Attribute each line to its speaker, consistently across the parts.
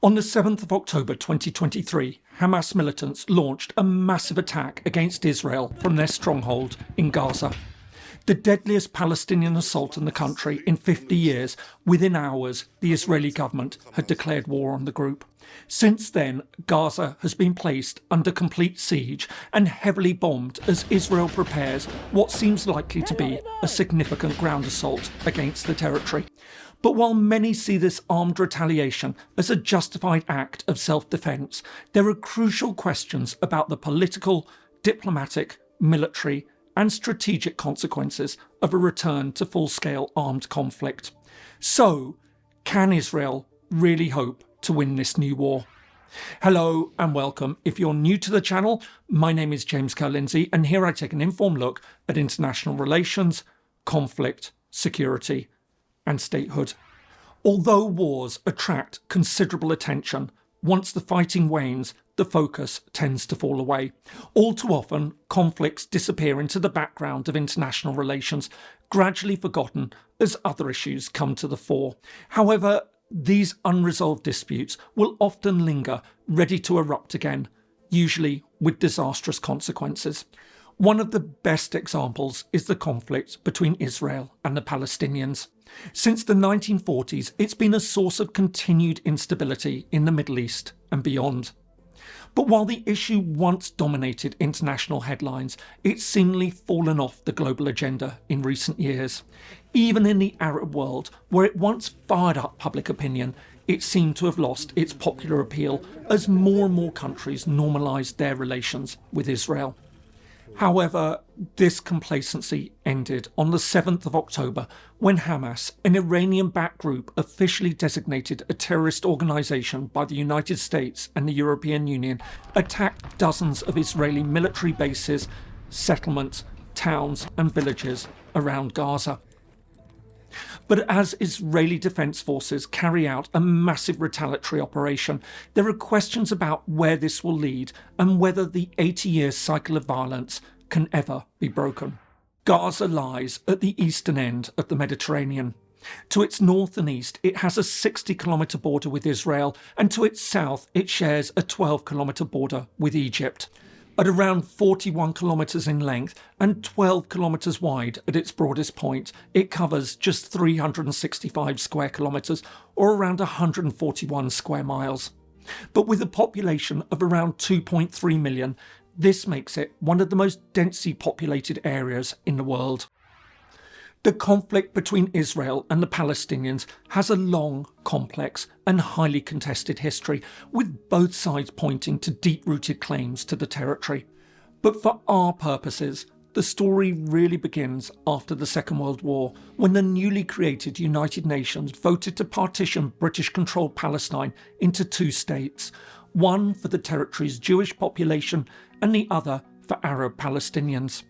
Speaker 1: On the 7th of October 2023, Hamas militants launched a massive attack against Israel from their stronghold in Gaza. The deadliest Palestinian assault in the country in 50 years. Within hours, the Israeli government had declared war on the group. Since then, Gaza has been placed under complete siege and heavily bombed as Israel prepares what seems likely to be a significant ground assault against the territory. But while many see this armed retaliation as a justified act of self-defence, there are crucial questions about the political, diplomatic, military and strategic consequences of a return to full-scale armed conflict. So, can Israel really hope to win this new war? Hello and welcome. If you're new to the channel, my name is James Ker-Lindsay, and here I take an informed look at international relations, conflict, security and statehood. Although wars attract considerable attention, once the fighting wanes, the focus tends to fall away. All too often, conflicts disappear into the background of international relations, gradually forgotten as other issues come to the fore. However, these unresolved disputes will often linger, ready to erupt again, usually with disastrous consequences. One of the best examples is the conflict between Israel and the Palestinians. Since the 1940s, it's been a source of continued instability in the Middle East and beyond. But while the issue once dominated international headlines, it's seemingly fallen off the global agenda in recent years. Even in the Arab world, where it once fired up public opinion, it seemed to have lost its popular appeal as more and more countries normalised their relations with Israel. However, this complacency ended on the 7th of October when Hamas, an Iranian-backed group officially designated a terrorist organisation by the United States and the European Union, attacked dozens of Israeli military bases, settlements, towns and villages around Gaza. But as Israeli defence forces carry out a massive retaliatory operation, there are questions about where this will lead and whether the 80-year cycle of violence can ever be broken. Gaza lies at the eastern end of the Mediterranean. To its north and east, it has a 60-kilometre border with Israel, and to its south, it shares a 12-kilometre border with Egypt. At around 41 kilometres in length and 12 kilometres wide at its broadest point, it covers just 365 square kilometres, or around 141 square miles. But with a population of around 2.3 million, this makes it one of the most densely populated areas in the world. The conflict between Israel and the Palestinians has a long, complex and highly contested history, with both sides pointing to deep-rooted claims to the territory. But for our purposes, the story really begins after the Second World War, when the newly created United Nations voted to partition British-controlled Palestine into two states, one for the territory's Jewish population and the other for Arab Palestinians.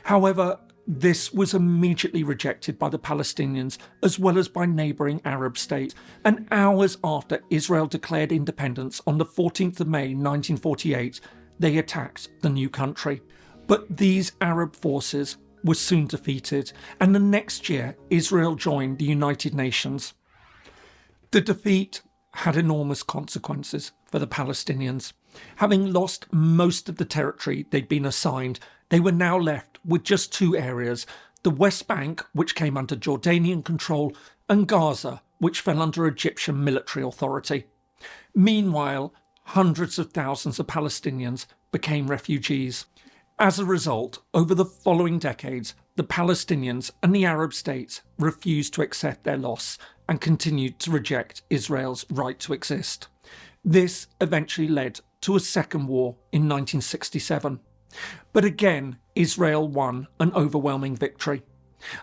Speaker 1: However, this was immediately rejected by the Palestinians as well as by neighbouring Arab states, and hours after Israel declared independence on the 14th of May 1948, they attacked the new country. But these Arab forces were soon defeated, and the next year Israel joined the United Nations. The defeat had enormous consequences for the Palestinians. Having lost most of the territory they'd been assigned, they were now left with just two areas: the West Bank, which came under Jordanian control, and Gaza, which fell under Egyptian military authority. Meanwhile, hundreds of thousands of Palestinians became refugees. As a result, over the following decades, the Palestinians and the Arab states refused to accept their loss and continued to reject Israel's right to exist. This eventually led to a second war in 1967. But again, Israel won an overwhelming victory.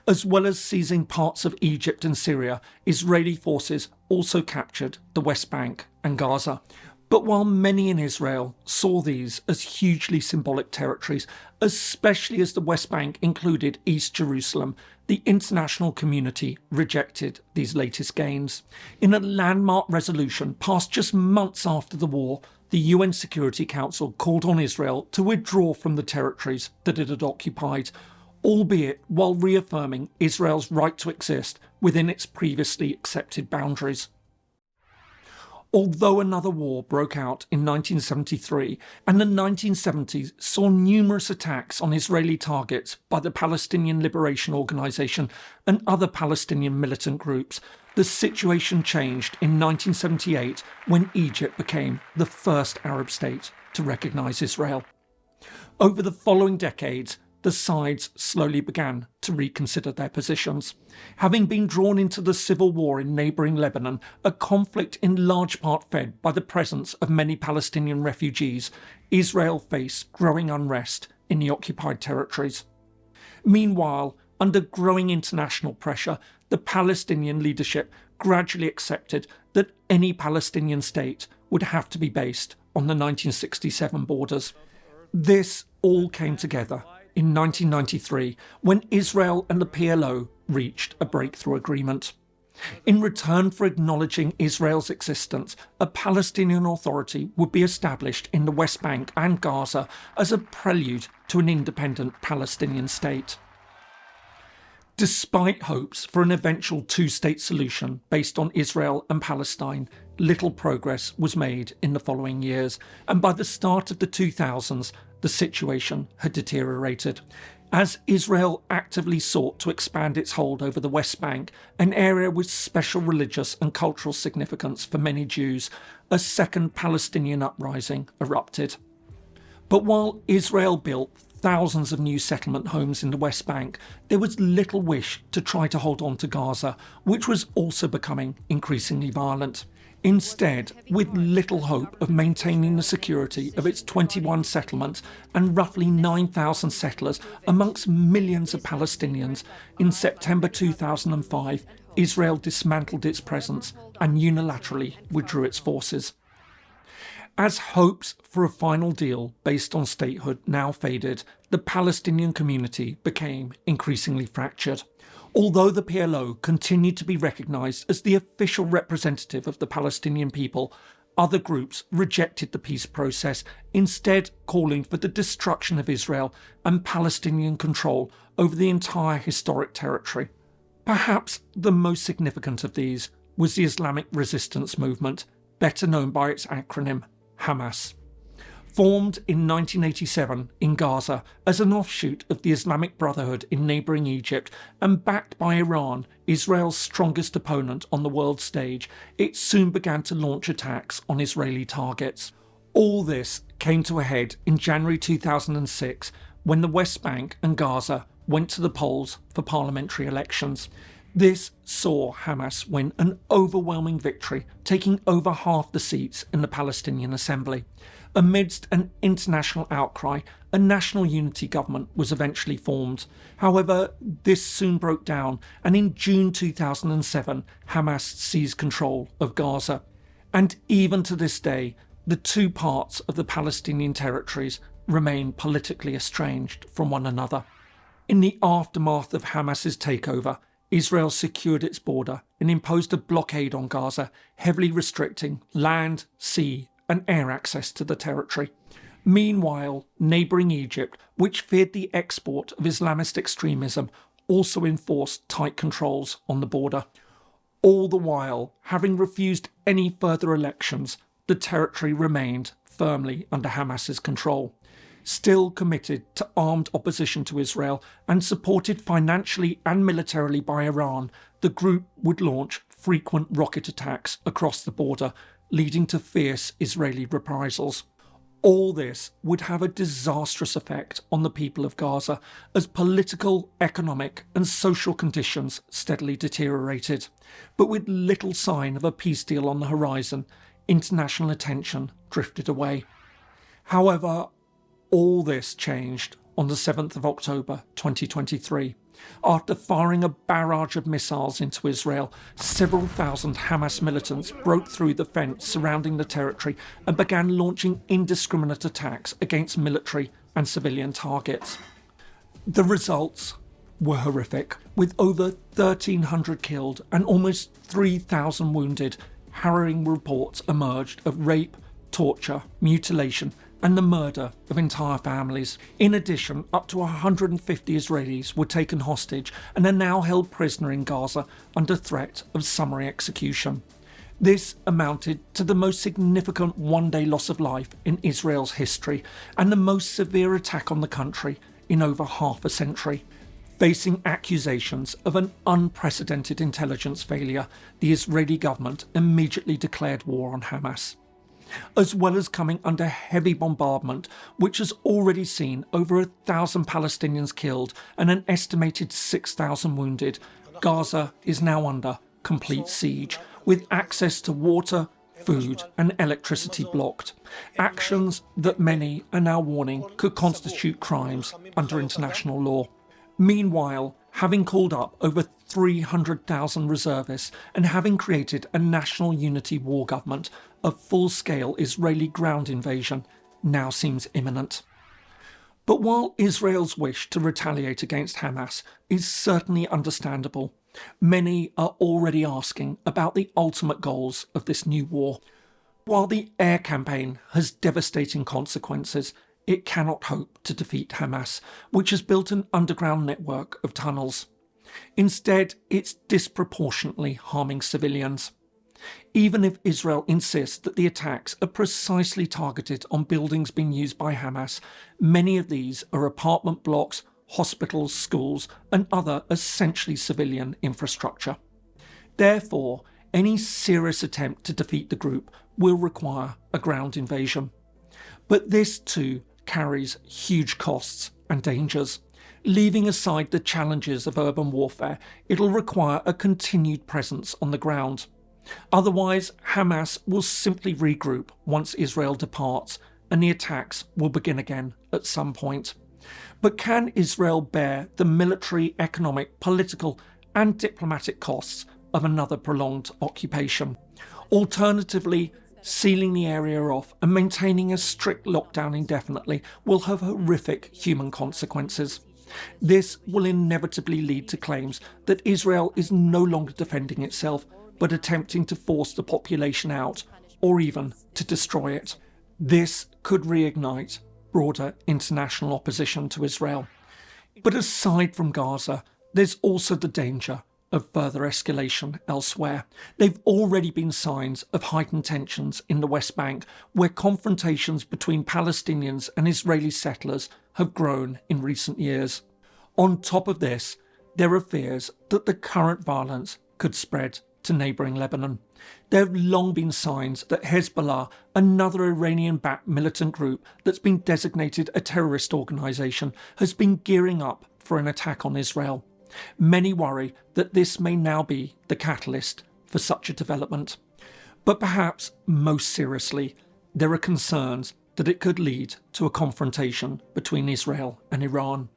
Speaker 1: As well as seizing parts of Egypt and Syria, Israeli forces also captured the West Bank and Gaza. But while many in Israel saw these as hugely symbolic territories, especially as the West Bank included East Jerusalem, the international community rejected these latest gains. In a landmark resolution passed just months after the war, the UN Security Council called on Israel to withdraw from the territories that it had occupied, albeit while reaffirming Israel's right to exist within its previously accepted boundaries. Although another war broke out in 1973 and the 1970s saw numerous attacks on Israeli targets by the Palestinian Liberation Organization and other Palestinian militant groups, the situation changed in 1978 when Egypt became the first Arab state to recognize Israel. Over the following decades, the sides slowly began to reconsider their positions. Having been drawn into the civil war in neighbouring Lebanon, a conflict in large part fed by the presence of many Palestinian refugees, Israel faced growing unrest in the occupied territories. Meanwhile, under growing international pressure, the Palestinian leadership gradually accepted that any Palestinian state would have to be based on the 1967 borders. This all came together in 1993, when Israel and the PLO reached a breakthrough agreement. In return for acknowledging Israel's existence, a Palestinian Authority would be established in the West Bank and Gaza as a prelude to an independent Palestinian state. Despite hopes for an eventual two-state solution based on Israel and Palestine, little progress was made in the following years, and by the start of the 2000s, the situation had deteriorated. As Israel actively sought to expand its hold over the West Bank, an area with special religious and cultural significance for many Jews, a second Palestinian uprising erupted. But while Israel built thousands of new settlement homes in the West Bank, there was little wish to try to hold on to Gaza, which was also becoming increasingly violent. Instead, with little hope of maintaining the security of its 21 settlements and roughly 9,000 settlers amongst millions of Palestinians, in September 2005, Israel dismantled its presence and unilaterally withdrew its forces. As hopes for a final deal based on statehood now faded, the Palestinian community became increasingly fractured. Although the PLO continued to be recognised as the official representative of the Palestinian people, other groups rejected the peace process, instead calling for the destruction of Israel and Palestinian control over the entire historic territory. Perhaps the most significant of these was the Islamic resistance movement, better known by its acronym Hamas. Formed in 1987 in Gaza as an offshoot of the Islamic Brotherhood in neighbouring Egypt and backed by Iran, Israel's strongest opponent on the world stage, it soon began to launch attacks on Israeli targets. All this came to a head in January 2006 when the West Bank and Gaza went to the polls for parliamentary elections. This saw Hamas win an overwhelming victory, taking over half the seats in the Palestinian Assembly. Amidst an international outcry, a national unity government was eventually formed. However, this soon broke down, and in June 2007, Hamas seized control of Gaza. And even to this day, the two parts of the Palestinian territories remain politically estranged from one another. In the aftermath of Hamas's takeover, Israel secured its border and imposed a blockade on Gaza, heavily restricting land, sea, and air access to the territory. Meanwhile, neighbouring Egypt, which feared the export of Islamist extremism, also enforced tight controls on the border. All the while, having refused any further elections, the territory remained firmly under Hamas's control. Still committed to armed opposition to Israel and supported financially and militarily by Iran, the group would launch frequent rocket attacks across the border, leading to fierce Israeli reprisals. All this would have a disastrous effect on the people of Gaza as political, economic and social conditions steadily deteriorated. But with little sign of a peace deal on the horizon, international attention drifted away. However, all this changed on the 7th of October 2023. After firing a barrage of missiles into Israel, several thousand Hamas militants broke through the fence surrounding the territory and began launching indiscriminate attacks against military and civilian targets. The results were horrific, with over 1,300 killed and almost 3,000 wounded. Harrowing reports emerged of rape, torture, mutilation, and the murder of entire families. In addition, up to 150 Israelis were taken hostage and are now held prisoner in Gaza under threat of summary execution. This amounted to the most significant one-day loss of life in Israel's history and the most severe attack on the country in over half a century. Facing accusations of an unprecedented intelligence failure, the Israeli government immediately declared war on Hamas. As well as coming under heavy bombardment, which has already seen over 1,000 Palestinians killed and an estimated 6,000 wounded, Gaza is now under complete siege, with access to water, food and electricity blocked. Actions that many are now warning could constitute crimes under international law. Meanwhile, having called up over 300,000 reservists and having created a national unity war government, a full-scale Israeli ground invasion now seems imminent. But while Israel's wish to retaliate against Hamas is certainly understandable, many are already asking about the ultimate goals of this new war. While the air campaign has devastating consequences, it cannot hope to defeat Hamas, which has built an underground network of tunnels. Instead, it's disproportionately harming civilians. Even if Israel insists that the attacks are precisely targeted on buildings being used by Hamas, many of these are apartment blocks, hospitals, schools, and other essentially civilian infrastructure. Therefore, any serious attempt to defeat the group will require a ground invasion. But this too carries huge costs and dangers. Leaving aside the challenges of urban warfare, it'll require a continued presence on the ground. Otherwise, Hamas will simply regroup once Israel departs, and the attacks will begin again at some point. But can Israel bear the military, economic, political and diplomatic costs of another prolonged occupation? Alternatively, sealing the area off and maintaining a strict lockdown indefinitely will have horrific human consequences. This will inevitably lead to claims that Israel is no longer defending itself, but attempting to force the population out, or even to destroy it. This could reignite broader international opposition to Israel. But aside from Gaza, there's also the danger of further escalation elsewhere. They've already been signs of heightened tensions in the West Bank, where confrontations between Palestinians and Israeli settlers have grown in recent years. On top of this, there are fears that the current violence could spread to neighbouring Lebanon. There have long been signs that Hezbollah, another Iranian-backed militant group that's been designated a terrorist organisation, has been gearing up for an attack on Israel. Many worry that this may now be the catalyst for such a development. But perhaps most seriously, there are concerns that it could lead to a confrontation between Israel and Iran.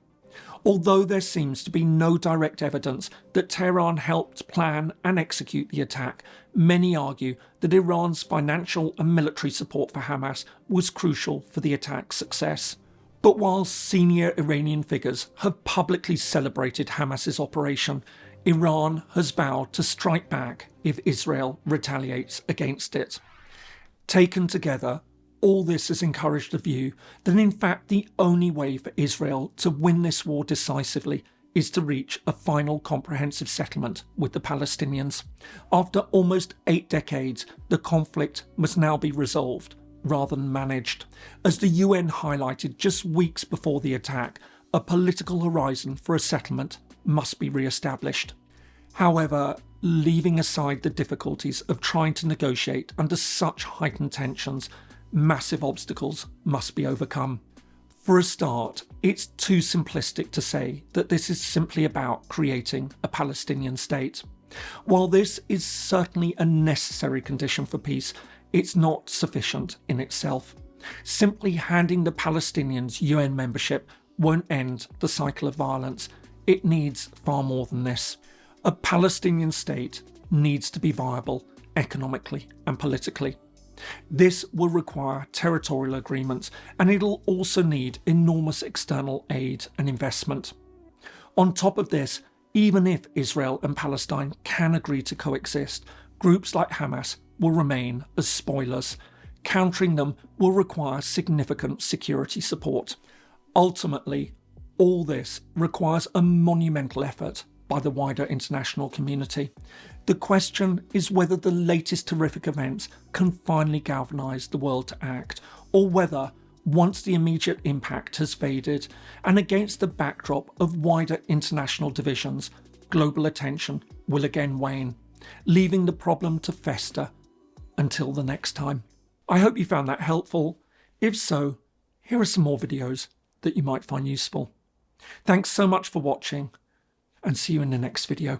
Speaker 1: Although there seems to be no direct evidence that Tehran helped plan and execute the attack, many argue that Iran's financial and military support for Hamas was crucial for the attack's success. But while senior Iranian figures have publicly celebrated Hamas's operation, Iran has vowed to strike back if Israel retaliates against it. Taken together, all this has encouraged the view that in fact the only way for Israel to win this war decisively is to reach a final comprehensive settlement with the Palestinians. After almost 8 decades, the conflict must now be resolved rather than managed. As the UN highlighted just weeks before the attack, a political horizon for a settlement must be re-established. However, leaving aside the difficulties of trying to negotiate under such heightened tensions, massive obstacles must be overcome. For a start, it's too simplistic to say that this is simply about creating a Palestinian state. While this is certainly a necessary condition for peace, it's not sufficient in itself. Simply handing the Palestinians UN membership won't end the cycle of violence. It needs far more than this. A Palestinian state needs to be viable economically and politically. This will require territorial agreements, and it'll also need enormous external aid and investment. On top of this, even if Israel and Palestine can agree to coexist, groups like Hamas will remain as spoilers. Countering them will require significant security support. Ultimately, all this requires a monumental effort by the wider international community. The question is whether the latest horrific events can finally galvanise the world to act, or whether, once the immediate impact has faded, and against the backdrop of wider international divisions, global attention will again wane, leaving the problem to fester until the next time. I hope you found that helpful. If so, here are some more videos that you might find useful. Thanks so much for watching, and see you in the next video.